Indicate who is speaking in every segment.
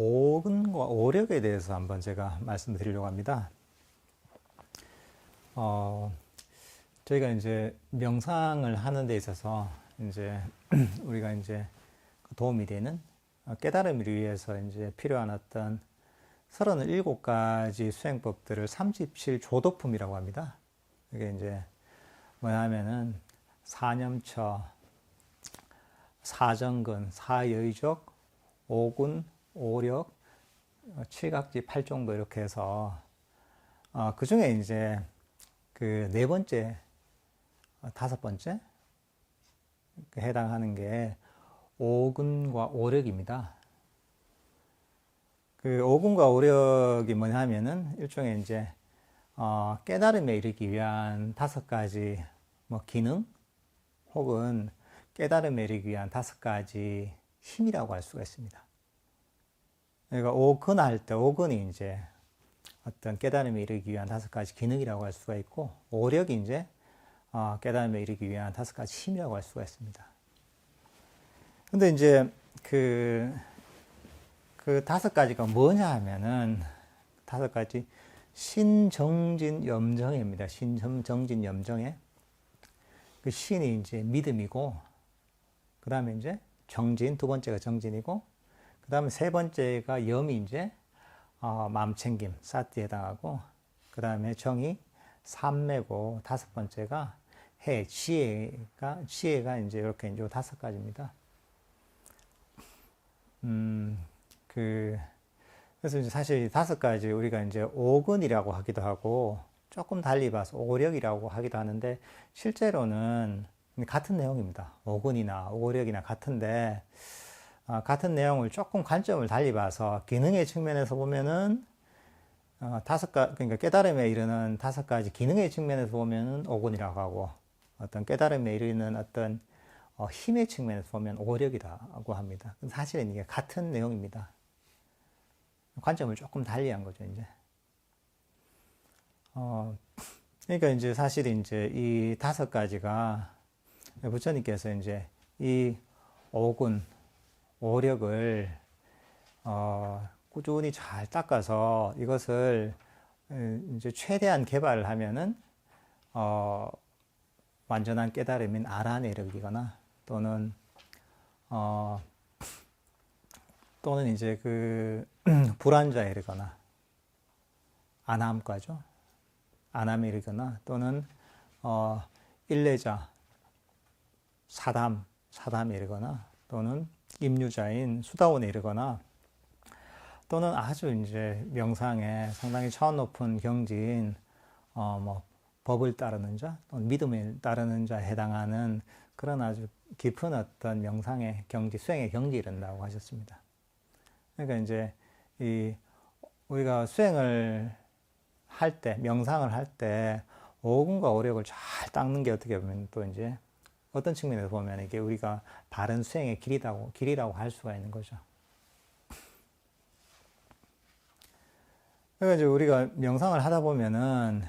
Speaker 1: 오근과 오력에 대해서 한번 제가 말씀드리려고 합니다. 저희가 이제 명상을 하는 데 있어서 이제 우리가 이제 도움이 되는 깨달음을 위해서 이제 필요한 어떤 37가지 수행법들을 37조도품이라고 합니다. 이게 이제 뭐냐면은 사념처, 사정근, 사여의적, 오군, 오력, 칠각지, 팔종도 이렇게 해서 그 중에 이제 그 네 번째, 다섯 번째 해당하는 게 오근과 오력입니다. 그 오근과 오력이 뭐냐면은 일종의 이제 깨달음에 이르기 위한 다섯 가지 뭐 기능 혹은 깨달음에 이르기 위한 다섯 가지 힘이라고 할 수가 있습니다. 그러니까 오근 할 때 오근이 이제 어떤 깨달음에 이르기 위한 다섯 가지 기능이라고 할 수가 있고, 오력이 이제 깨달음에 이르기 위한 다섯 가지 힘이라고 할 수가 있습니다. 근데 이제 그 다섯 가지가 뭐냐 하면은 다섯 가지 신정진 염정회입니다. 신정진 염정회. 그 신이 이제 믿음이고, 그 다음에 이제 정진, 두 번째가 정진이고, 그 다음에 세 번째가 염이 이제 마음챙김, 사티에 해당하고, 그 다음에 정이 삼매고, 다섯 번째가 해, 지혜가 이제 이렇게 이제 다섯 가지입니다. 그래서 이제 사실 다섯 가지 우리가 이제 오근이라고 하기도 하고, 조금 달리 봐서 오력이라고 하기도 하는데, 실제로는 같은 내용입니다. 오근이나 오력이나 같은데, 같은 내용을 조금 관점을 달리 봐서 기능의 측면에서 보면은 그러니까 깨달음에 이르는 다섯 가지 기능의 측면에서 보면은 오근이라고 하고, 어떤 깨달음에 이르는 어떤 힘의 측면에서 보면 오력이라고 합니다. 사실은 이게 같은 내용입니다. 관점을 조금 달리한 거죠, 이제. 그러니까 이제 사실 이제 이 다섯 가지가 부처님께서 이제 이 오근, 오력을 꾸준히 잘 닦아서 이것을 이제 최대한 개발을 하면은 완전한 깨달음인 아라한에 이르거나 또는 이제 그 불안자에 이르거나 안함과죠. 안함에 이르거나 또는 일례자, 사담에 이르거나 또는 임유자인 수다원에 이르거나 또는 아주 이제 명상에 상당히 차원 높은 경지인 뭐 법을 따르는 자 또는 믿음을 따르는 자에 해당하는 그런 아주 깊은 어떤 명상의 경지, 수행의 경지에 이른다고 하셨습니다. 그러니까 이제 우리가 수행을 할 때, 명상을 할 때 오근과 오력을 잘 닦는 게 어떻게 보면 또 이제 어떤 측면에서 보면 이게 우리가 바른 수행의 길이라고 할 수가 있는 거죠. 그러니까 이제 우리가 명상을 하다 보면은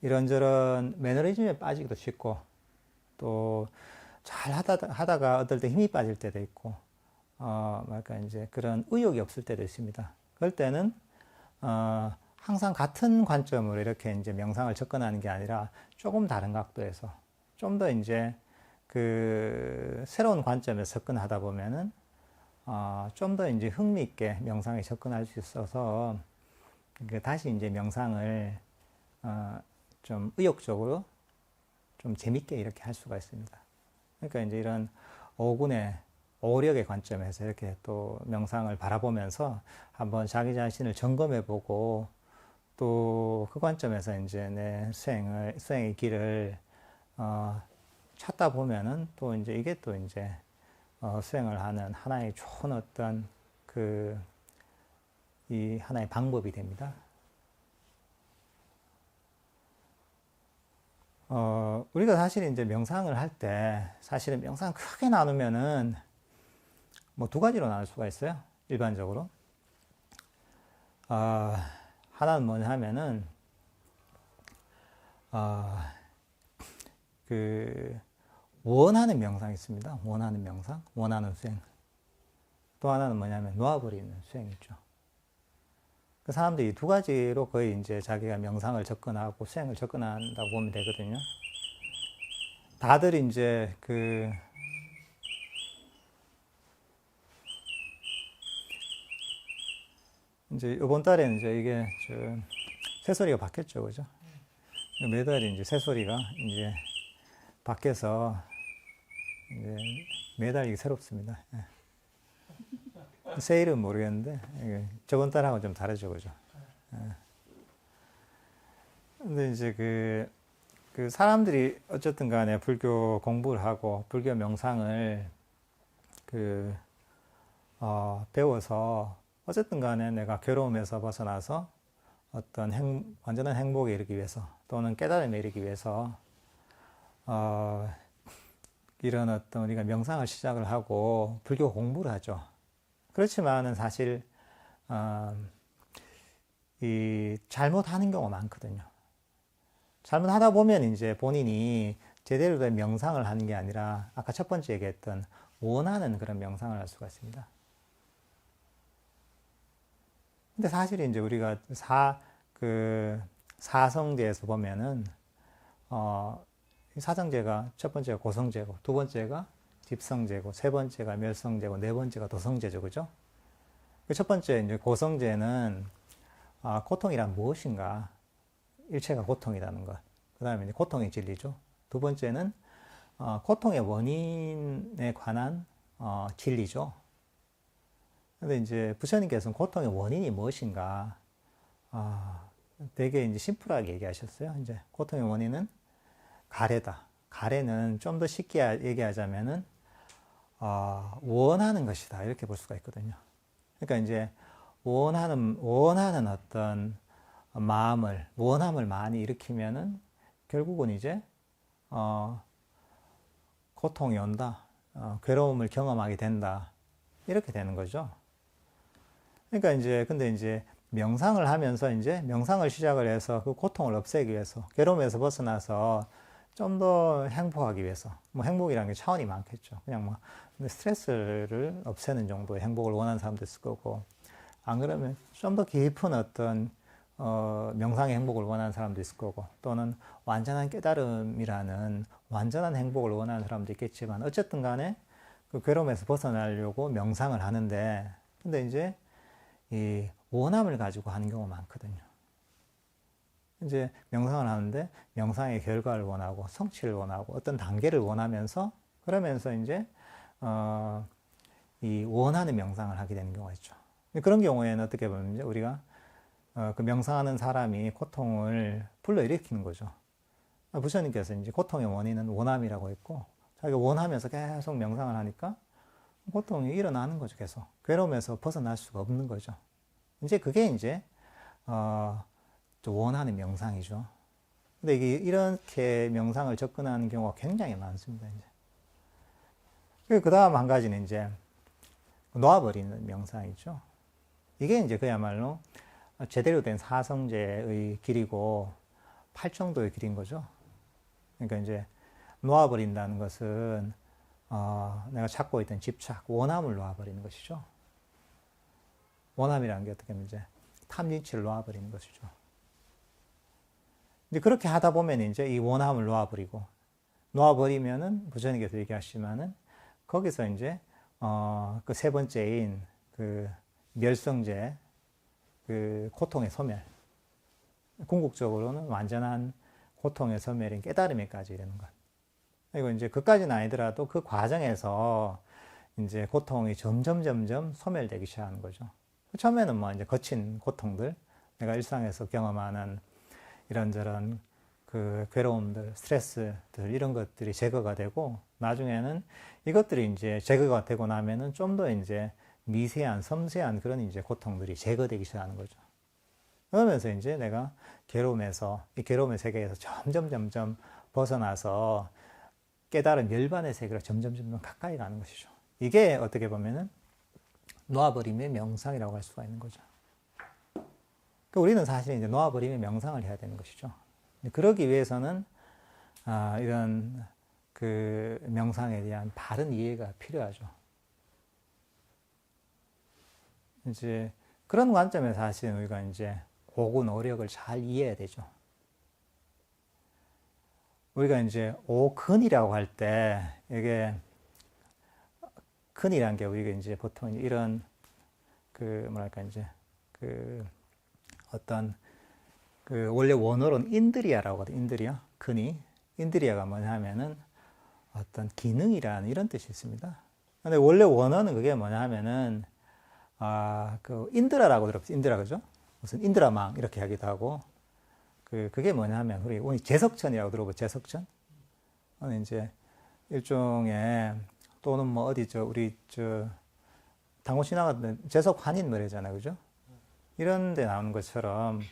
Speaker 1: 이런저런 매너리즘에 빠지기도 쉽고, 또 잘 하다가 어떨 때 힘이 빠질 때도 있고, 그러니까 이제 그런 의욕이 없을 때도 있습니다. 그럴 때는, 항상 같은 관점으로 이렇게 이제 명상을 접근하는 게 아니라 조금 다른 각도에서 좀 더 이제 그 새로운 관점에서 접근하다 보면은 좀 더 이제 흥미있게 명상에 접근할 수 있어서 다시 이제 명상을 좀 의욕적으로 좀 재밌게 이렇게 할 수가 있습니다. 그러니까 이제 이런 오군의 오력의 관점에서 이렇게 또 명상을 바라보면서 한번 자기 자신을 점검해 보고, 또 그 관점에서 이제 내 수행의 길을 찾다 보면은 또 이제 이게 또 이제 수행을 하는 하나의 좋은 어떤 이 하나의 방법이 됩니다. 우리가 사실 이제 명상을 할 때 사실은 명상 크게 나누면은 뭐 두 가지로 나눌 수가 있어요. 일반적으로. 하나는 뭐냐 하면은 그 원하는 명상이 있습니다. 원하는 명상, 원하는 수행. 또 하나는 뭐냐면 놓아버리는 수행이죠. 그 사람들이 두 가지로 거의 이제 자기가 명상을 접근하고 수행을 접근한다고 보면 되거든요. 다들 이제 이제 이번 달에는 이제 이게 새소리가 바뀌었죠, 그죠? 매달 이제 새소리가 이제 바뀌어서 이제 매달 이게 새롭습니다. 세일은 모르겠는데 저번 달하고 좀 다르죠, 그죠? 근데 이제 그 사람들이 어쨌든 간에 불교 공부를 하고 불교 명상을 배워서 어쨌든 간에 내가 괴로움에서 벗어나서 어떤 완전한 행복에 이르기 위해서 또는 깨달음에 이르기 위해서 이런 어떤 우리가 명상을 시작을 하고 불교 공부를 하죠. 그렇지만은 사실 이 잘못하는 경우가 많거든요. 잘못하다 보면 이제 본인이 제대로 된 명상을 하는 게 아니라 아까 첫 번째 얘기했던 원하는 그런 명상을 할 수가 있습니다. 근데 사실 이제 우리가 사성제에서 보면은 사성제가 첫 번째가 고성제고 두 번째가 집성제고 세 번째가 멸성제고 네 번째가 도성제죠, 그죠? 첫 번째 이제 고성제는 고통이란 무엇인가? 일체가 고통이라는 것. 그 다음에 이제 고통의 진리죠. 두 번째는 고통의 원인에 관한 진리죠. 근데 이제 부처님께서는 고통의 원인이 무엇인가? 되게 이제 심플하게 얘기하셨어요. 이제 고통의 원인은 가래다. 가래는 좀 더 쉽게 얘기하자면은 원하는 것이다. 이렇게 볼 수가 있거든요. 그러니까 이제 원하는 어떤 원함을 많이 일으키면은 결국은 이제 고통이 온다. 괴로움을 경험하게 된다. 이렇게 되는 거죠. 그러니까 이제 근데 이제 명상을 하면서 이제 명상을 시작을 해서 그 고통을 없애기 위해서 괴로움에서 벗어나서 좀 더 행복하기 위해서 뭐 행복이라는 게 차원이 많겠죠. 그냥 뭐 스트레스를 없애는 정도의 행복을 원하는 사람도 있을 거고 안 그러면 좀 더 깊은 어떤 명상의 행복을 원하는 사람도 있을 거고 또는 완전한 깨달음이라는 완전한 행복을 원하는 사람도 있겠지만 어쨌든 간에 그 괴로움에서 벗어나려고 명상을 하는데 근데 이제 이 원함을 가지고 하는 경우가 많거든요. 이제 명상을 하는데 명상의 결과를 원하고 성취를 원하고 어떤 단계를 원하면서 그러면서 이제 이 원하는 명상을 하게 되는 경우가 있죠. 그런 경우에는 어떻게 보면 이제 우리가 그 명상하는 사람이 고통을 불러일으키는 거죠. 부처님께서 이제 고통의 원인은 원함이라고 했고 자기가 원하면서 계속 명상을 하니까 고통이 일어나는 거죠. 계속 괴로움에서 벗어날 수가 없는 거죠. 이제 그게 이제 원하는 명상이죠. 근데 이게 이렇게 명상을 접근하는 경우가 굉장히 많습니다. 이제 그 다음 한 가지는 이제 놓아버리는 명상이죠. 이게 이제 그야말로 제대로 된 사성제의 길이고 팔정도의 길인 거죠. 그러니까 이제 놓아버린다는 것은 내가 찾고 있던 집착, 원함을 놓아버리는 것이죠. 원함이라는 게 어떻게 보면 이제 탐진치를 놓아버리는 것이죠. 이제 그렇게 하다 보면 이제 이 원함을 놓아버리면은 부처님께서 얘기하시지만은 거기서 이제 그 세 번째인 그 멸성제, 그 고통의 소멸, 궁극적으로는 완전한 고통의 소멸인 깨달음에까지 이르는 것. 그리고 이제 그까지는 아니더라도 그 과정에서 이제 고통이 점점 소멸되기 시작하는 거죠. 처음에는 뭐 이제 거친 고통들, 내가 일상에서 경험하는 이런저런 그 괴로움들, 스트레스들 이런 것들이 제거가 되고 나중에는 이것들이 이제 제거가 되고 나면은 좀 더 이제 미세한, 섬세한 그런 이제 고통들이 제거되기 시작하는 거죠. 그러면서 이제 내가 이 괴로움의 세계에서 점점 벗어나서 깨달은 열반의 세계로 점점 가까이 가는 것이죠. 이게 어떻게 보면은 놓아버림의 명상이라고 할 수가 있는 거죠. 그러니까 우리는 사실 이제 놓아버림의 명상을 해야 되는 것이죠. 그러기 위해서는 이런 그 명상에 대한 바른 이해가 필요하죠. 이제 그런 관점에서 사실 우리가 이제 오구 노력을 잘 이해해야 되죠. 우리가 이제 오근이라고 할 때 이게 근이라는 게 우리가 이제 보통 이런 그 뭐랄까 이제 그 어떤 그 원래 원어로는 인드리아라고 하거든. 인드리아 근이 인드리아가 뭐냐면은 어떤 기능이라는 이런 뜻이 있습니다. 근데 원래 원어는 그게 뭐냐면은 그 인드라라고 들었어요. 인드라 그죠? 무슨 인드라망 이렇게 하기도 하고 그게 뭐냐면 우리 제석천이라고 들어보 제석천? 이제 일종의 또는 뭐 어디 우리 당고 지나가던 제석 환인 노래잖아요, 그죠? 이런 데 나오는 것처럼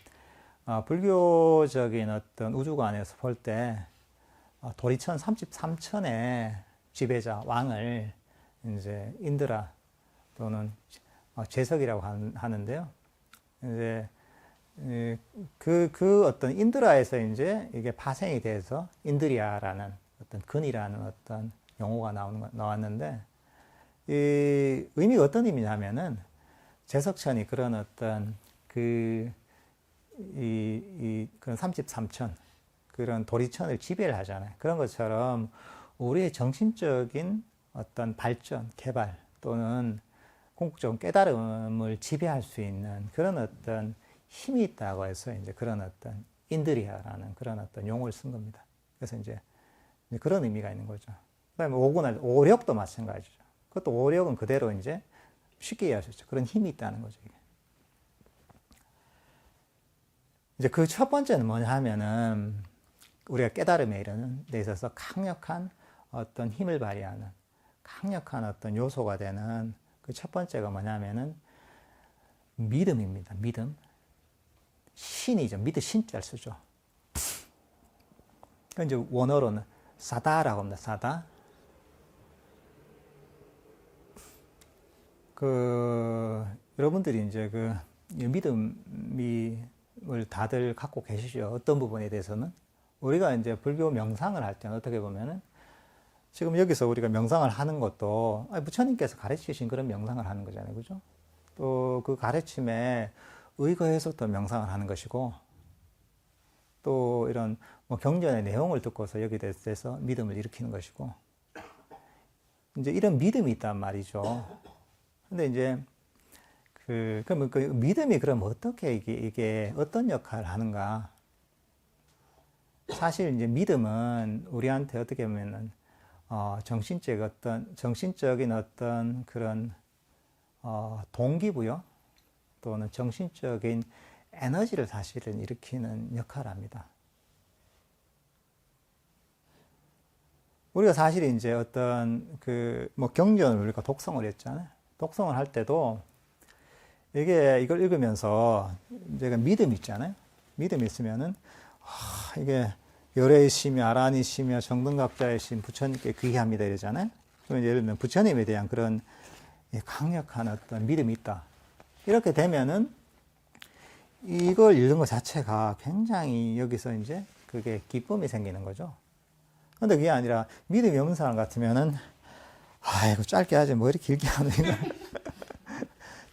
Speaker 1: 불교적인 어떤 우주관에서 볼 때 도리천 33천의 지배자 왕을 이제 인드라 또는 제석이라고 하는데요. 이제 그 어떤 인드라에서 이제 이게 파생이 돼서 인드리아라는 어떤 근이라는 어떤 용어가 나왔는데 이 의미가 어떤 의미냐면은 제석천이 그런 어떤 그런 33천 그런 도리천을 지배를 하잖아요. 그런 것처럼 우리의 정신적인 어떤 발전, 개발 또는 궁극적인 깨달음을 지배할 수 있는 그런 어떤 힘이 있다고 해서 이제 그런 어떤 인드리아라는 그런 어떤 용어를 쓴 겁니다. 그래서 이제 그런 의미가 있는 거죠. 그다음에 오력도 마찬가지죠. 그것도 오력은 그대로 이제 쉽게 이해할 수 있죠. 그런 힘이 있다는 거죠. 이게. 이제 그 첫 번째는 뭐냐 하면은 우리가 깨달음에 이르는 데 있어서 강력한 어떤 힘을 발휘하는 강력한 어떤 요소가 되는 그 첫 번째가 뭐냐면은 믿음입니다. 믿음. 신이죠. 믿을 신자를 쓰죠. 그 이제 원어로는 사다라고 합니다. 사다. 여러분들이 이제 믿음을 다들 갖고 계시죠. 어떤 부분에 대해서는. 우리가 이제 불교 명상을 할 때는 어떻게 보면은 지금 여기서 우리가 명상을 하는 것도 부처님께서 가르치신 그런 명상을 하는 거잖아요. 그죠? 또 그 가르침에 의거해서 또 명상을 하는 것이고 또 이런 뭐 경전의 내용을 듣고서 여기에 대해서 믿음을 일으키는 것이고 이제 이런 믿음이 있단 말이죠. 근데 이제 그러면 그 믿음이 그럼 어떻게 이게 어떤 역할을 하는가? 사실 이제 믿음은 우리한테 어떻게 보면은 정신적인 어떤 그런 동기부여 또는 정신적인 에너지를 사실은 일으키는 역할을 합니다. 우리가 사실 이제 어떤 뭐 경전을 우리가 독성을 했잖아요. 독성을 할 때도 이걸 읽으면서 제가 믿음이 있잖아요. 믿음이 있으면은 이게 열애이시며 아란이시며 정등각자이신 부처님께 귀의합니다 이러잖아요. 그럼 예를 들면 부처님에 대한 그런 강력한 어떤 믿음이 있다. 이렇게 되면은 이걸 읽는 것 자체가 굉장히 여기서 이제 그게 기쁨이 생기는 거죠. 근데 그게 아니라 믿음이 없는 사람 같으면은 아이고 짧게 하지 뭐 이렇게 길게 하는 이거.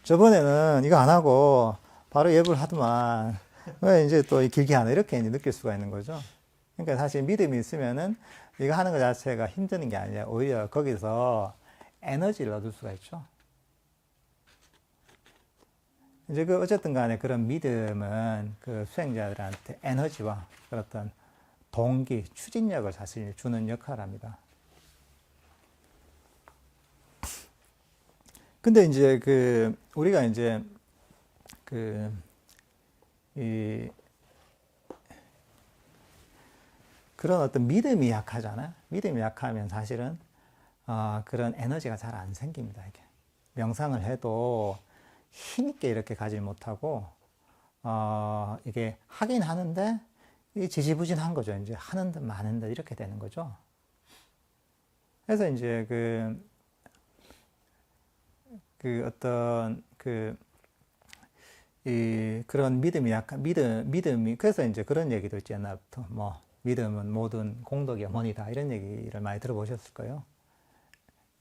Speaker 1: 저번에는 이거 안 하고 바로 예불 하더만 왜 이제 또 길게 하나 이렇게 이제 느낄 수가 있는 거죠. 그러니까 사실 믿음이 있으면은 이거 하는 것 자체가 힘드는 게 아니라 오히려 거기서 에너지를 얻을 수가 있죠. 이제 어쨌든 간에 그런 믿음은 그 수행자들한테 에너지와 그런 동기, 추진력을 사실 주는 역할을 합니다. 근데 이제 우리가 이제 그런 어떤 믿음이 약하잖아요. 믿음이 약하면 사실은 그런 에너지가 잘 안 생깁니다. 이게 명상을 해도 힘있게 이렇게 가지 못하고 이게 하긴 하는데 이게 지지부진한 거죠. 이제 하는 듯 마는 듯 이렇게 되는 거죠. 그래서 이제 어떤 그런 믿음이 믿음이 그래서 이제 그런 얘기도 있지 옛날부터 뭐 믿음은 모든 공덕의 어머니다 이런 얘기를 많이 들어보셨을 거예요.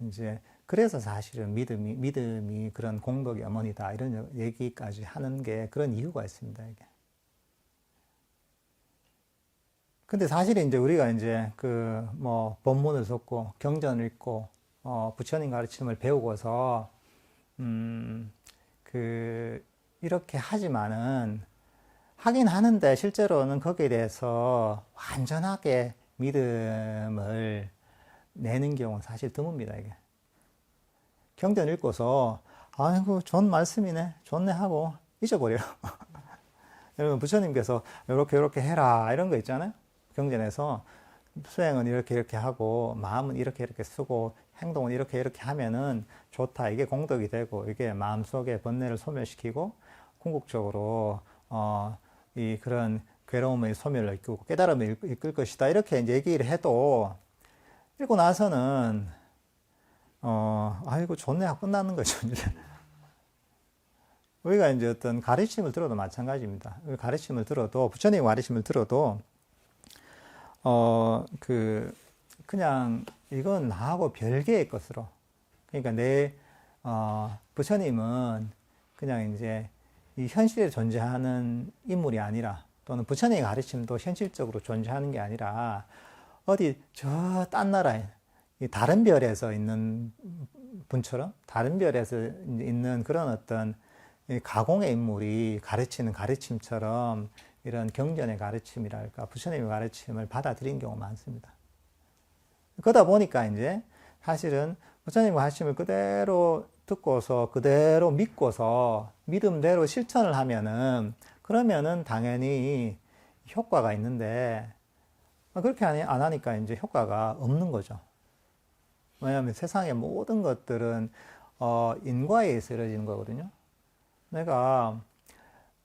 Speaker 1: 이제 그래서 사실은 믿음이 그런 공덕의 어머니다. 이런 얘기까지 하는 게 그런 이유가 있습니다, 이게. 근데 사실 이제 우리가 이제 그 뭐 본문을 듣고 경전을 읽고 부처님 가르침을 배우고서 그 이렇게 하지만은 하긴 하는데 실제로는 거기에 대해서 완전하게 믿음을 내는 경우는 사실 드뭅니다, 이게. 경전 읽고서 아이고 좋은 말씀이네 좋네 하고 잊어버려요. 여러분 부처님께서 이렇게 해라 이런 거 있잖아요. 경전에서 수행은 이렇게 하고 마음은 이렇게 쓰고 행동은 이렇게 하면은 좋다. 이게 공덕이 되고 이게 마음속의 번뇌를 소멸시키고 궁극적으로 이 그런 괴로움의 소멸을 이끌고 깨달음을 이끌 것이다. 이렇게 이제 얘기를 해도 읽고 나서는 아이고 좋네 하고 끝나는 거죠. 우리가 이제 어떤 가르침을 들어도 마찬가지입니다. 가르침을 들어도 부처님 가르침을 들어도 그냥 이건 나하고 별개의 것으로. 그러니까 부처님은 그냥 이제 이 현실에 존재하는 인물이 아니라 또는 부처님의 가르침도 현실적으로 존재하는 게 아니라 어디 저 딴 나라에 다른 별에서 있는 분처럼 다른 별에서 있는 그런 어떤 가공의 인물이 가르치는 가르침처럼 이런 경전의 가르침이랄까 부처님의 가르침을 받아들인 경우가 많습니다. 그러다 보니까 이제 사실은 부처님의 가르침을 그대로 듣고서 그대로 믿고서 믿음대로 실천을 하면은 그러면은 당연히 효과가 있는데 그렇게 안 하니까 이제 효과가 없는 거죠. 왜냐하면 세상의 모든 것들은 인과에 의해서 이루어지는 거거든요. 내가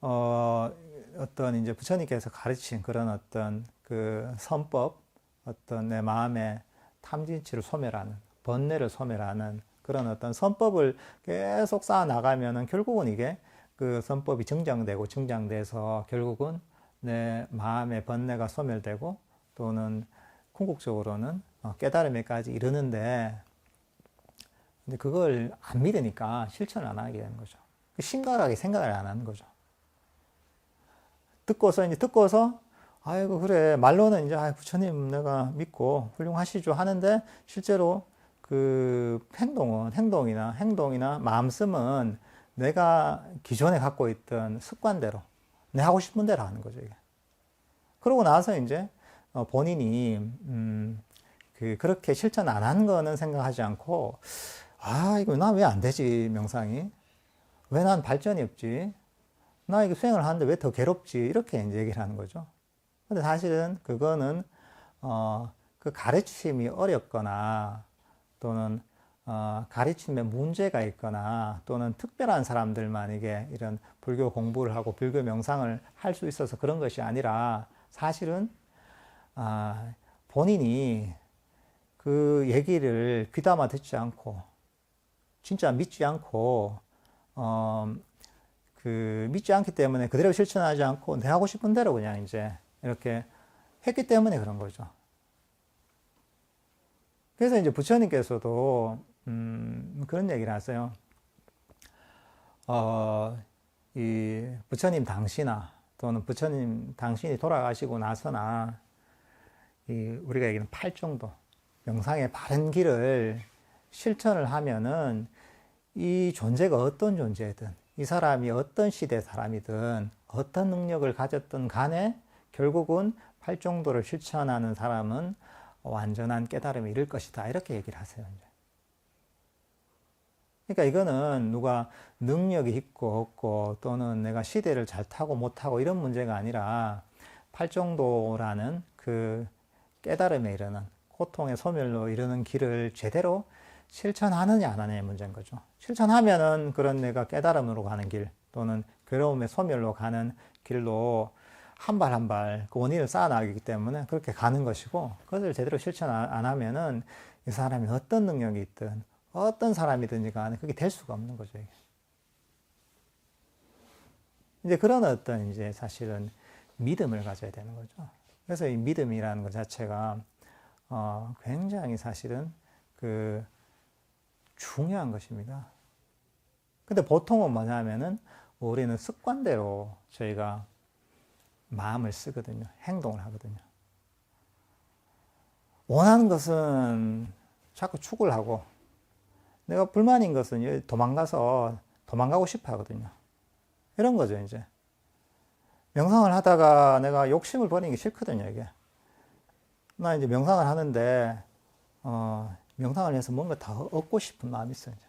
Speaker 1: 어떤 이제 부처님께서 가르친 그런 어떤 그 선법, 어떤 내 마음의 탐진치를 소멸하는, 번뇌를 소멸하는 그런 어떤 선법을 계속 쌓아 나가면은 결국은 이게 그 선법이 증장돼서 결국은 내 마음의 번뇌가 소멸되고 또는 궁극적으로는 깨달음에까지 이르는데 근데 그걸 안 믿으니까 실천을 안 하게 되는 거죠. 심각하게 생각을 안 하는 거죠. 듣고서 아이고 그래 말로는 이제 부처님 내가 믿고 훌륭하시죠 하는데 실제로 그 행동이나 마음씀은 내가 기존에 갖고 있던 습관대로 내 하고 싶은 대로 하는 거죠, 이게. 그러고 나서 이제 본인이 그렇게 실천 안 한 거는 생각하지 않고 이거 나 왜 안 되지 명상이? 왜 난 발전이 없지? 나 이거 수행을 하는데 왜 더 괴롭지? 이렇게 이제 얘기를 하는 거죠. 근데 사실은 그거는 그 가르침이 어렵거나 또는 가르침에 문제가 있거나 또는 특별한 사람들만 이게 이런 불교 공부를 하고 불교 명상을 할 수 있어서 그런 것이 아니라 사실은 본인이 그 얘기를 귀담아 듣지 않고 진짜 믿지 않고 믿지 않기 때문에 그대로 실천하지 않고 내 하고 싶은 대로 그냥 이제 이렇게 했기 때문에 그런 거죠. 그래서 이제 부처님께서도 그런 얘기를 하세요. 이 부처님 당시나 또는 부처님 당신이 돌아가시고 나서나 우리가 얘기하는 팔정도 명상의 바른 길을 실천을 하면은 이 존재가 어떤 존재든 이 사람이 어떤 시대 사람이든 어떤 능력을 가졌든 간에 결국은 팔정도를 실천하는 사람은 완전한 깨달음에 이를 것이다. 이렇게 얘기를 하세요. 그러니까 이거는 누가 능력이 있고 없고 또는 내가 시대를 잘 타고 못 타고 이런 문제가 아니라 팔정도라는 그 깨달음에 이르는 고통의 소멸로 이르는 길을 제대로 실천하느냐 안 하느냐의 문제인 거죠. 실천하면은 그런 내가 깨달음으로 가는 길 또는 괴로움의 소멸로 가는 길로 한 발 한 발 그 원인을 쌓아나가기 때문에 그렇게 가는 것이고 그것을 제대로 실천 안 하면은 이 사람이 어떤 능력이 있든 어떤 사람이든지 간에 그게 될 수가 없는 거죠. 이제 그런 어떤 이제 사실은 믿음을 가져야 되는 거죠. 그래서 이 믿음이라는 것 자체가 굉장히 사실은 그 중요한 것입니다. 근데 보통은 뭐냐면은 우리는 습관대로 저희가 마음을 쓰거든요. 행동을 하거든요. 원하는 것은 자꾸 추구를 하고, 내가 불만인 것은 도망가고 싶어 하거든요. 이런 거죠, 이제. 명상을 하다가 내가 욕심을 버리는 게 싫거든요, 이게. 나 이제 명상을 하는데, 명상을 해서 뭔가 더 얻고 싶은 마음이 있어요, 이제.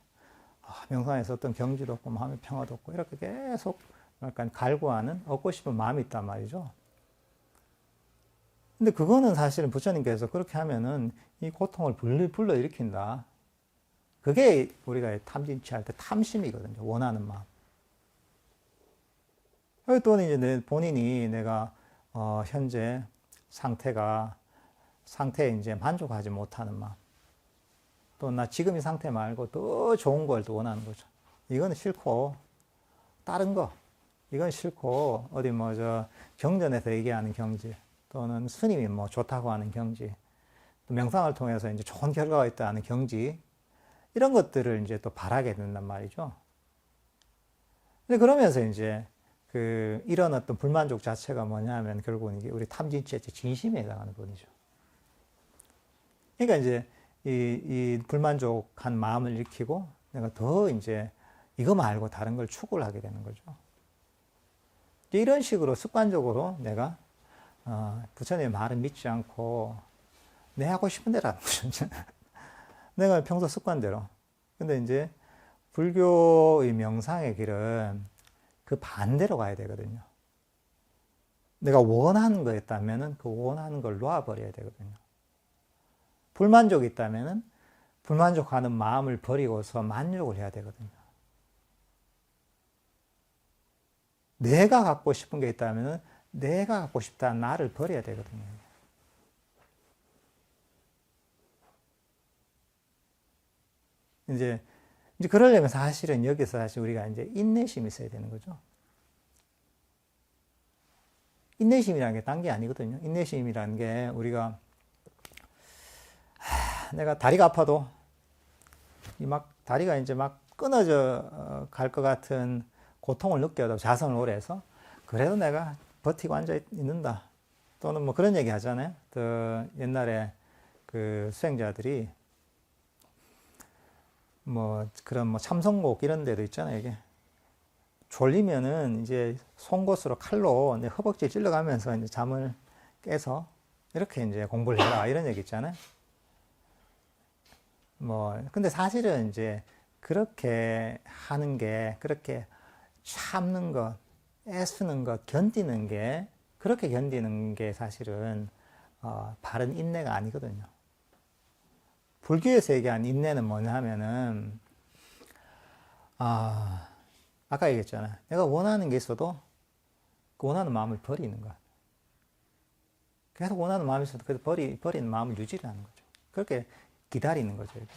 Speaker 1: 명상에서 어떤 경지도 없고, 마음의 평화도 없고, 이렇게 계속 약간 갈구하는, 얻고 싶은 마음이 있단 말이죠. 근데 그거는 사실은 부처님께서 그렇게 하면은 이 고통을 불러일으킨다. 그게 우리가 탐진치할 때 탐심이거든요. 원하는 마음. 또는 이제 본인이 내가 현재 상태에 이제 만족하지 못하는 마음. 또 나 지금 이 상태 말고 더 좋은 걸 또 원하는 거죠. 이거는 싫고 다른 거 이건 싫고 어디 경전에서 얘기하는 경지 또는 스님이 좋다고 하는 경지 또 명상을 통해서 이제 좋은 결과가 있다는 경지 이런 것들을 이제 또 바라게 된단 말이죠. 근데 그러면서 이제 이런 어떤 불만족 자체가 뭐냐면 결국은 이게 우리 탐진치의 진심에 해당하는 분이죠. 그러니까 이제 이 불만족한 마음을 일으키고 내가 더 이제 이거 말고 다른 걸 추구를 하게 되는 거죠. 이런 식으로 습관적으로 내가 부처님의 말을 믿지 않고 내 하고 싶은 대로 하는 거죠. 내가 평소 습관대로. 근데 이제 불교의 명상의 길은 그 반대로 가야 되거든요. 내가 원하는 거였다면은 그 원하는 걸 놓아버려야 되거든요. 불만족이 있다면은 불만족하는 마음을 버리고서 만족을 해야 되거든요. 내가 갖고 싶은 게 있다면은 내가 갖고 싶다는 나를 버려야 되거든요. 이제 그러려면 사실은 여기서 우리가 이제 인내심이 있어야 되는 거죠. 인내심이라는 게 딴 게 아니거든요. 인내심이라는 게 우리가 내가 다리가 아파도 다리가 이제 끊어져 갈 것 같은 고통을 느껴도 자선을 오래 해서 그래도 내가 버티고 앉아 있는다. 또는 그런 얘기 하잖아요. 옛날에 수행자들이 그런 참선곡 이런 데도 있잖아요. 이게 졸리면은 이제 송곳으로 칼로 이제 허벅지 찔러가면서 이제 잠을 깨서 이렇게 이제 공부를 해라 이런 얘기 있잖아요. 근데 사실은 이제 그렇게 하는 게 그렇게 참는 것, 애쓰는 것, 견디는 게 그렇게 견디는 게 사실은 바른 인내가 아니거든요. 불교에서 얘기한 인내는 뭐냐 하면은 아까 얘기했잖아요. 내가 원하는 게 있어도 그 원하는 마음을 버리는 것. 계속 원하는 마음이 있어도 그래도 버리는 마음을 유지하는 거죠. 그렇게 기다리는 거죠. 이렇게.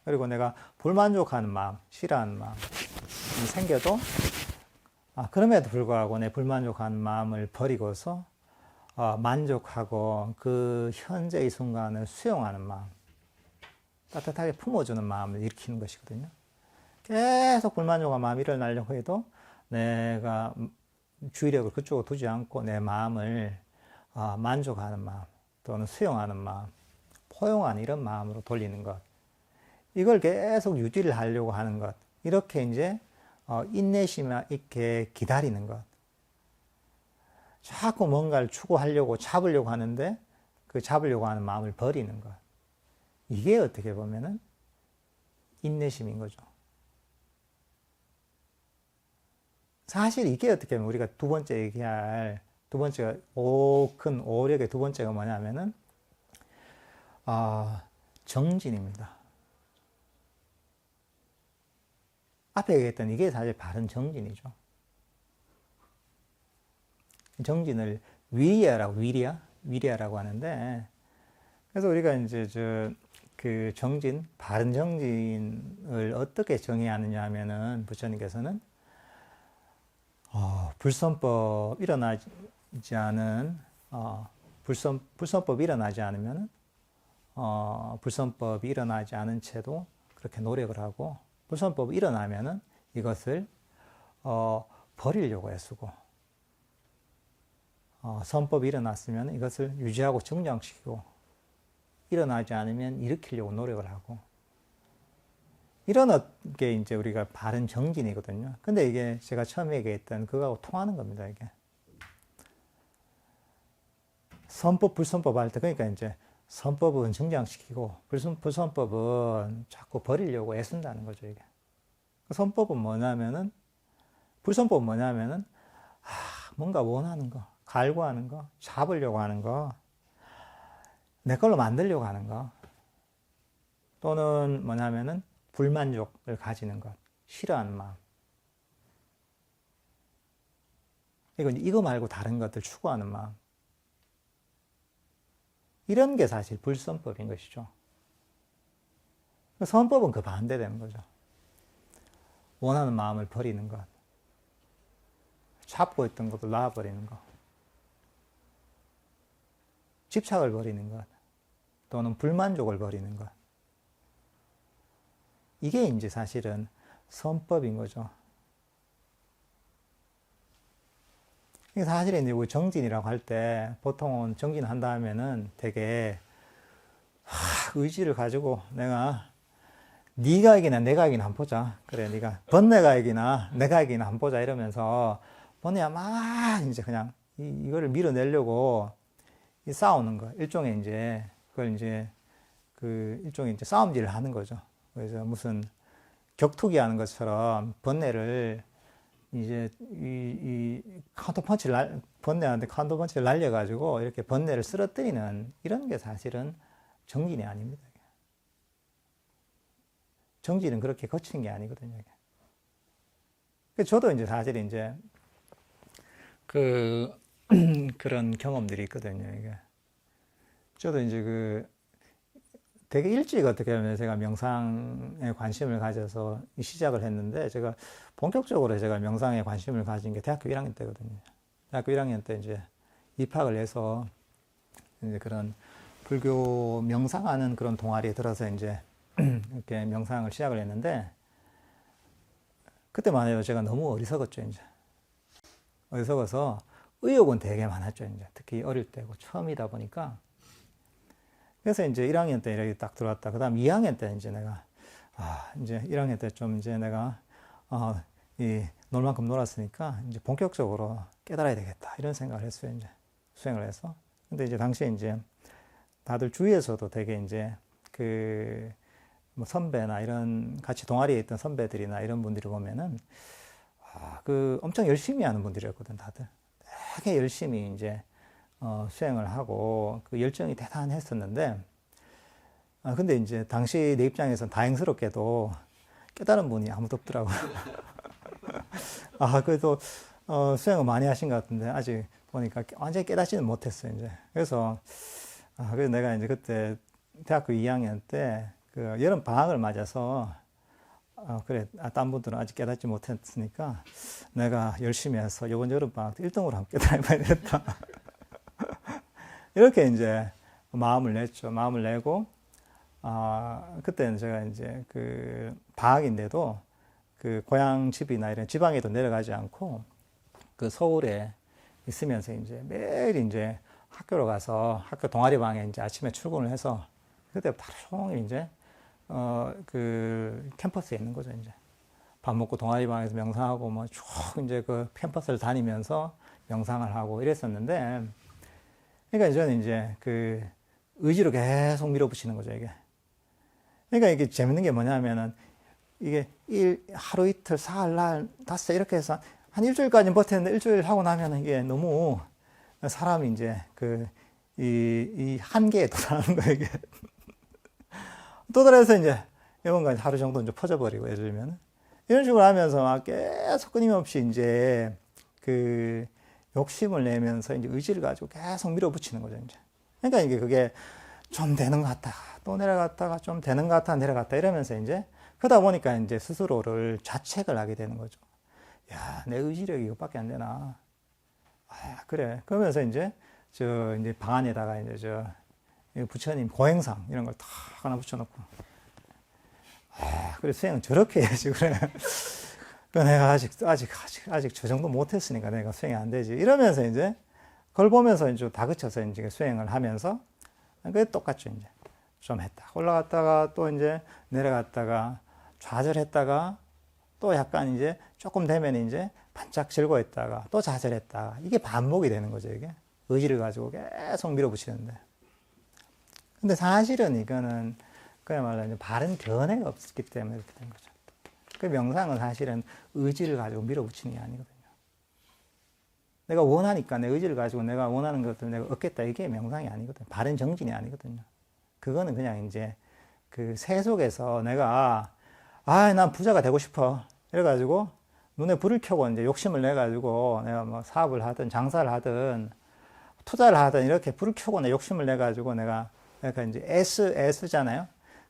Speaker 1: 그리고 내가 불만족하는 마음, 싫어하는 마음이 생겨도 그럼에도 불구하고 내 불만족하는 마음을 버리고서 만족하고 그 현재 이 순간을 수용하는 마음, 따뜻하게 품어주는 마음을 일으키는 것이거든요. 계속 불만족한 마음이 일어나려고 해도 내가 주의력을 그쪽으로 두지 않고 내 마음을 만족하는 마음 또는 수용하는 마음, 포용하는 이런 마음으로 돌리는 것. 이걸 계속 유지를 하려고 하는 것. 이렇게 이제 인내심 있게 기다리는 것. 자꾸 뭔가를 추구하려고 잡으려고 하는데 그 잡으려고 하는 마음을 버리는 것. 이게 어떻게 보면은 인내심인 거죠. 사실 이게 어떻게 보면 우리가 두 번째 얘기할 두 번째가 큰 오력의 두 번째가 뭐냐면은 정진입니다. 앞에 얘기했던 이게 사실 바른 정진이죠. 정진을 위리아라고 하는데, 그래서 우리가 이제 그 정진, 바른 정진을 어떻게 정해야 하느냐 하면은 부처님께서는 불선법 일어나지 않은 불선법이 일어나지 않으면 불선법이 일어나지 않은 채도 그렇게 노력을 하고, 불선법이 일어나면은 이것을 버리려고 애쓰고, 선법이 일어났으면 이것을 유지하고 정장시키고, 일어나지 않으면 일으키려고 노력을 하고, 이런 게 이제 우리가 바른 정진이거든요. 근데 이게 제가 처음에 얘기했던 그거하고 통하는 겁니다, 이게. 선법, 불선법 할 때, 그러니까 이제 선법은 정장시키고, 불선법은 자꾸 버리려고 애쓴다는 거죠, 이게. 선법은 뭐냐면은, 불선법은 뭐냐면은, 뭔가 원하는 거, 갈구하는 거, 잡으려고 하는 거, 내 걸로 만들려고 하는 거, 또는 뭐냐면은, 불만족을 가지는 것, 싫어하는 마음. 이거 말고 다른 것들 추구하는 마음. 이런 게 사실 불선법인 것이죠. 선법은 그 반대되는 거죠. 원하는 마음을 버리는 것. 잡고 있던 것을 놔버리는 것. 집착을 버리는 것. 또는 불만족을 버리는 것. 이게 이제 사실은 선법인 거죠. 사실은 이제 정진이라고 할 때 보통은 정진한다 하면은 되게 의지를 가지고 내가 네가 이기나 내가 이기나 한번 보자. 그래, 네가 번내가 이기나 내가 이기나 한번 보자 이러면서 번내야 막 이제 그냥 이거를 밀어내려고 싸우는 거. 일종의 이제 그걸 이제 그 일종의 이제 싸움질을 하는 거죠. 그래서 무슨 격투기 하는 것처럼 번뇌를 이제 이 카운터펀치를 번뇌한테 카운터펀치를 날려가지고 이렇게 번뇌를 쓰러뜨리는 이런 게 사실은 정진이 아닙니다. 정진은 그렇게 거친 게 아니거든요. 저도 이제 사실 이제 그런 경험들이 있거든요. 이게 저도 이제 되게 일찍 어떻게 보면 제가 명상에 관심을 가져서 시작을 했는데, 제가 본격적으로 제가 명상에 관심을 가진 게 대학교 1학년 때거든요. 대학교 1학년 때 이제 입학을 해서 이제 그런 불교 명상하는 그런 동아리에 들어서 이제 이렇게 명상을 시작을 했는데, 그때만 해도 제가 너무 어리석었죠, 이제. 어리석어서 의욕은 되게 많았죠, 이제. 특히 어릴 때고 처음이다 보니까. 그래서 이제 1학년 때 이렇게 딱 들어왔다. 그 다음 2학년 때 이제 내가, 이제 1학년 때 좀 이제 내가, 놀 만큼 놀았으니까 이제 본격적으로 깨달아야 되겠다. 이런 생각을 했어요, 이제. 수행을 해서. 근데 이제 당시에 이제 다들 주위에서도 되게 이제 뭐 선배나 이런 같이 동아리에 있던 선배들이나 이런 분들이 보면은, 엄청 열심히 하는 분들이었거든, 다들. 되게 열심히 이제, 수행을 하고 그 열정이 대단했었는데, 근데 이제 당시 내 입장에서는 다행스럽게도 깨달은 분이 아무도 없더라고요. 그래도 수행을 많이 하신 것 같은데 아직 보니까 완전히 깨닫지는 못했어요, 이제. 그래서 내가 이제 그때 대학교 2학년 때 그 여름 방학을 맞아서 그래, 딴 분들은 아직 깨닫지 못했으니까 내가 열심히 해서 이번 여름 방학 때 1등으로 한번 깨달아봐야 되겠다. 이렇게 이제 마음을 냈죠. 마음을 내고, 그때는 제가 이제 방학인데도 고향 집이나 이런 지방에도 내려가지 않고 서울에 있으면서 이제 매일 이제 학교로 가서 학교 동아리방에 이제 아침에 출근을 해서 그때 하루 종일 이제 캠퍼스에 있는 거죠, 이제. 밥 먹고 동아리방에서 명상하고 뭐 쭉 이제 캠퍼스를 다니면서 명상을 하고 이랬었는데, 그러니까 저는 이제 의지로 계속 밀어붙이는 거죠, 이게. 그러니까 이게 재밌는 게 뭐냐면은, 이게 하루 이틀, 사흘, 날, 닷새 이렇게 해서 한 일주일까지 버텼는데, 일주일 하고 나면은 이게 너무 사람이 이제 이 한계에 도달하는 거예요, 이게. 도달해서 이제 이번까지 하루 정도 이제 퍼져버리고, 예를 들면. 이런 식으로 하면서 막 계속 끊임없이 이제 욕심을 내면서 이제 의지를 가지고 계속 밀어붙이는 거죠, 이제. 그러니까 이게 그게 좀 되는 것 같다가 또 내려갔다가 좀 되는 것 같다가 내려갔다 이러면서 이제 그러다 보니까 이제 스스로를 자책을 하게 되는 거죠. 야, 내 의지력이 이것밖에 안 되나. 그래. 그러면서 이제 이제 방 안에다가 이제 부처님 고행상 이런 걸 탁 하나 붙여놓고, 아, 그래 수행은 저렇게 해야지 그래. 그 내가 아직 저 정도 못했으니까 내가 수행이 안 되지. 이러면서 이제 그걸 보면서 이제 다그쳐서 이제 수행을 하면서 그게 똑같죠 이제 좀 했다 올라갔다가 또 이제 내려갔다가 좌절했다가 또 약간 이제 조금 되면 이제 반짝 즐거워했다가 또 좌절했다가 이게 반복이 되는 거죠 이게 의지를 가지고 계속 밀어붙이는데 근데 사실은 이거는 그야말로 이제 바른 견해가 없기 때문에 이렇게 된 거죠. 그 명상은 사실은 의지를 가지고 밀어붙이는 게 아니거든요. 내가 원하니까 내 의지를 가지고 내가 원하는 것들을 내가 얻겠다 이게 명상이 아니거든요. 바른 정진이 아니거든요. 그거는 그냥 이제 그 새 속에서 내가 난 부자가 되고 싶어 이래가지고 눈에 불을 켜고 이제 욕심을 내가지고 내가 뭐 사업을 하든 장사를 하든 투자를 하든 이렇게 불을 켜고 내 욕심을 내가지고 내가 이제 애쓰잖아요.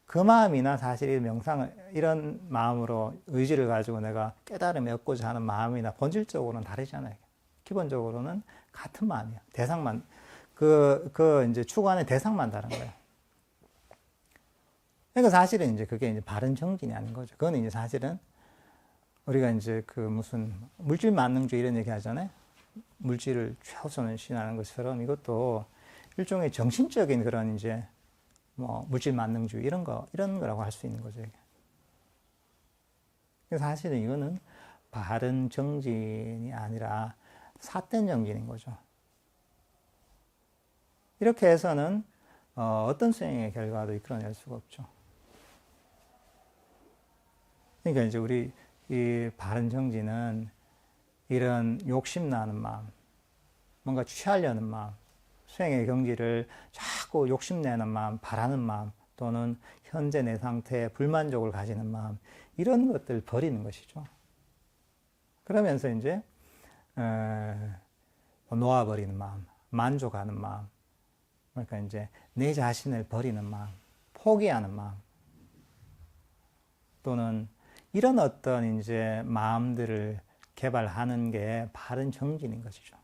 Speaker 1: 그 마음이나 사실 이 명상을 이런 마음으로 의지를 가지고 내가 깨달음을 얻고자 하는 마음이나 본질적으로는 다르잖아요. 기본적으로는 같은 마음이에요. 대상만 이제 추구하는 대상만 다른 거예요. 그러니까 사실은 이제 그게 이제 바른 정진이 아닌 거죠. 그건 이제 사실은 우리가 이제 그 무슨 물질 만능주의 이런 얘기 하잖아요. 물질을 최우선을 신하는 것처럼 이것도 일종의 정신적인 그런 이제 뭐 물질 만능주의 이런 거라고 할 수 있는 거죠. 이게. 사실은 이거는 바른 정진이 아니라 삿된 정진인 거죠. 이렇게 해서는 어떤 수행의 결과도 이끌어낼 수가 없죠. 그러니까 이제 우리 이 바른 정진은 이런 욕심나는 마음, 뭔가 취하려는 마음, 수행의 경지를 자꾸 욕심내는 마음, 바라는 마음, 또는 현재 내 상태에 불만족을 가지는 마음, 이런 것들을 버리는 것이죠. 그러면서 이제 놓아버리는 마음, 만족하는 마음, 그러니까 이제 내 자신을 버리는 마음, 포기하는 마음, 또는 이런 어떤 이제 마음들을 개발하는 게 바른 정진인 것이죠.